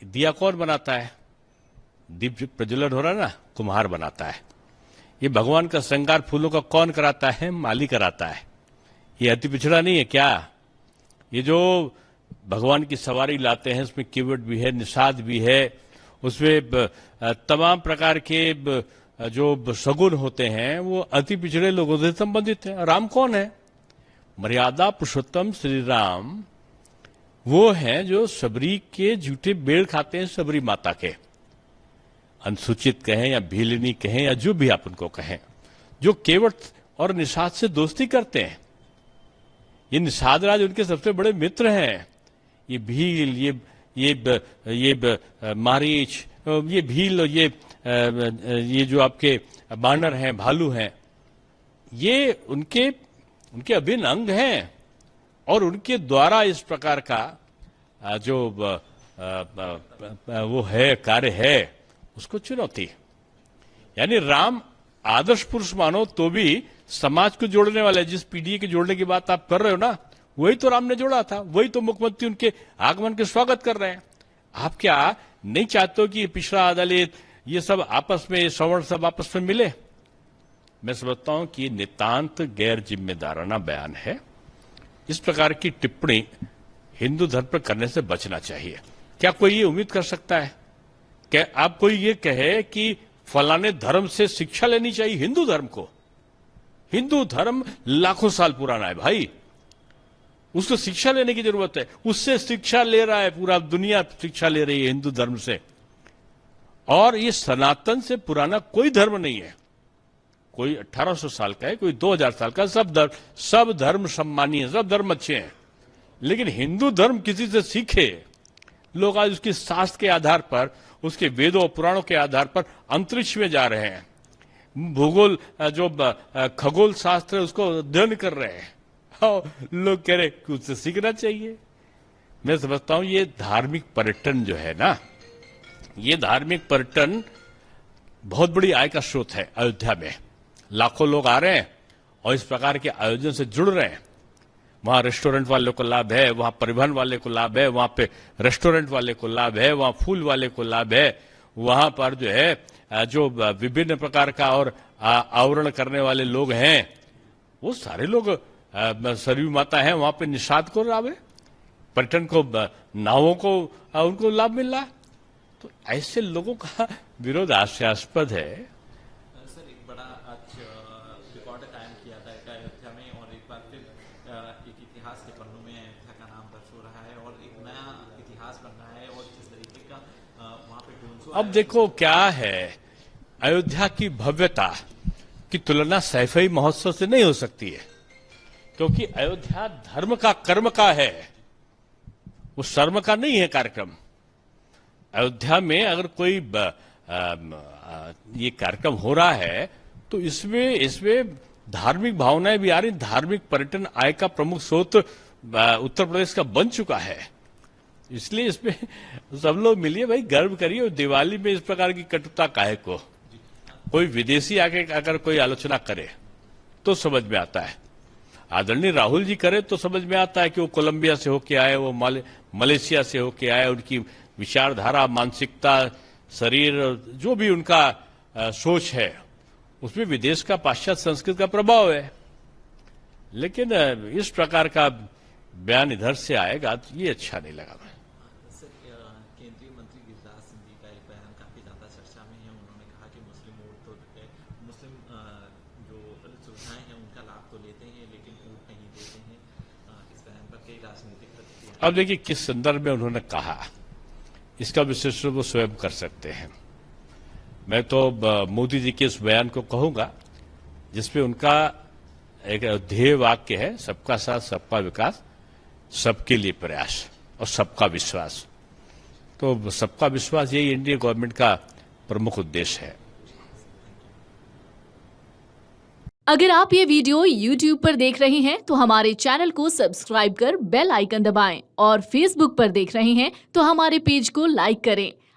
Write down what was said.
दिया कौन बनाता है? दीप प्रज्वलन हो रहा है ना, कुम्हार बनाता है। ये भगवान का श्रृंगार फूलों का कौन कराता है? माली कराता है। ये अति पिछड़ा नहीं है क्या? ये जो भगवान की सवारी लाते हैं उसमें कीवर्ड भी है, निषाद भी है, उसमें तमाम प्रकार के जो सगुन होते हैं वो अति पिछड़े लोगों से संबंधित है। राम कौन है? मर्यादा पुरुषोत्तम श्री राम वो हैं जो सबरी के झूठे बेड़ खाते हैं, सबरी माता के। अनुसूचित कहें या भीलनी कहें या जो भी आप उनको कहें, जो केवट और निषाद से दोस्ती करते हैं। ये निषाद राज उनके सबसे बड़े मित्र हैं। ये भील, ये मारीच, ये भील, ये जो आपके बानर हैं, भालू हैं, ये उनके अभिन्न अंग हैं और उनके द्वारा इस प्रकार का जो वो है कार्य है उसको चुनौती। यानी राम आदर्श पुरुष मानो तो भी समाज को जोड़ने वाले, जिस पीढ़ी के जोड़ने की बात आप कर रहे हो ना, वही तो राम ने जोड़ा था, वही तो मुख्यमंत्री उनके आगमन के स्वागत कर रहे हैं। आप क्या नहीं चाहते हो कि पिछड़ा दलित ये सब आपस में, सवर्ण सब आपस में मिले? मैं समझता हूं कि नितांत गैर जिम्मेदाराना बयान है। इस प्रकार की टिप्पणी हिंदू धर्म पर करने से बचना चाहिए। क्या कोई ये उम्मीद कर सकता है कि आप कोई ये कहे कि फलाने धर्म से शिक्षा लेनी चाहिए हिंदू धर्म को? हिंदू धर्म लाखों साल पुराना है भाई, उसको शिक्षा लेने की जरूरत है। उससे शिक्षा ले रहा है पूरा दुनिया, शिक्षा ले रही है हिंदू धर्म से। और ये सनातन से पुराना कोई धर्म नहीं है। कोई 1800 साल का है, कोई 2000 साल का। सब धर्म सम्मानीय, सब धर्म अच्छे हैं, लेकिन हिंदू धर्म किसी से सीखे। लोग आज उसके शास्त्र के आधार पर, उसके वेदों पुराणों के आधार पर अंतरिक्ष में जा रहे हैं। भूगोल जो खगोल शास्त्र है उसको अध्ययन कर रहे हैं और लोग कह रहे कि उससे सीखना चाहिए। मैं समझता हूं ये धार्मिक पर्यटन जो है ना, ये धार्मिक पर्यटन बहुत बड़ी आय का स्रोत है। अयोध्या में लाखों लोग आ रहे हैं और इस प्रकार के आयोजन से जुड़ रहे हैं। वहां रेस्टोरेंट वाले को लाभ है, वहां परिवहन वाले को लाभ है, वहां पे रेस्टोरेंट वाले को लाभ है, वहां फूल वाले को लाभ है, वहां पर जो है जो विभिन्न प्रकार का और आवरण करने वाले लोग हैं, वो सारे लोग सरयू माता है, वहां पे निषाद को लाभ है, पर्यटन को, नावों को उनको लाभ मिल रहा है। तो ऐसे लोगों का विरोध हास्यास्पद है। सर एक बड़ा आज रिकॉर्ड कायम किया था अयोध्या में, और एक बार फिर एक इतिहास के पन्नों में अयोध्या का नाम दर्ज हो रहा है और एक नया इतिहास बन रहा है। और जिस तरीके का वहां पे अब देखो क्या है, अयोध्या की भव्यता की तुलना सैफई महोत्सव से नहीं हो सकती है, क्योंकि अयोध्या धर्म का, कर्म का है, वो शर्म का नहीं है कार्यक्रम। अयोध्या में अगर कोई ये कार्यक्रम हो रहा है तो इसमें धार्मिक भावनाएं भी आ रही। धार्मिक पर्यटन आय का प्रमुख स्रोत उत्तर प्रदेश का बन चुका है। इसलिए इसमें सब लोग मिलिए भाई, गर्व करिए। और दिवाली में इस प्रकार की कटुता काहे को? कोई विदेशी आके अगर कोई आलोचना करे तो समझ में आता है। आदरणीय राहुल जी करे तो समझ में आता है कि वो कोलंबिया से होके आए, वो मलेशिया से होके आए, उनकी विचारधारा, मानसिकता, शरीर, जो भी उनका सोच है, उसमें विदेश का, पाश्चात्य संस्कृति का प्रभाव है। लेकिन इस प्रकार का बयान इधर से आएगा तो ये अच्छा नहीं लगा। सर केंद्रीय मंत्री गिरिराज सिंह जी का एक बयान काफी ज्यादा चर्चा में है। उन्होंने कहा कि मुस्लिम जो सुविधाएं हैं उनका लाभ तो लेते हैं लेकिन वोट नहीं देते हैं। इस बयान पर कई राजनीतिक प्रतिक्रिया। अब देखिए किस संदर्भ में उन्होंने कहा, इसका विश्लेषण वो स्वयं कर सकते हैं। मैं तो मोदी जी के इस बयान को कहूंगा जिसपे उनका एक ध्येय वाक्य है, सबका साथ सबका विकास, सबके लिए प्रयास और सबका विश्वास। तो सबका विश्वास यही इंडिया गवर्नमेंट का प्रमुख उद्देश्य है। अगर आप ये वीडियो YouTube पर देख रहे हैं तो हमारे चैनल को सब्सक्राइब कर बेल आइकन दबाएं, और Facebook पर देख रहे हैं तो हमारे पेज को लाइक करें।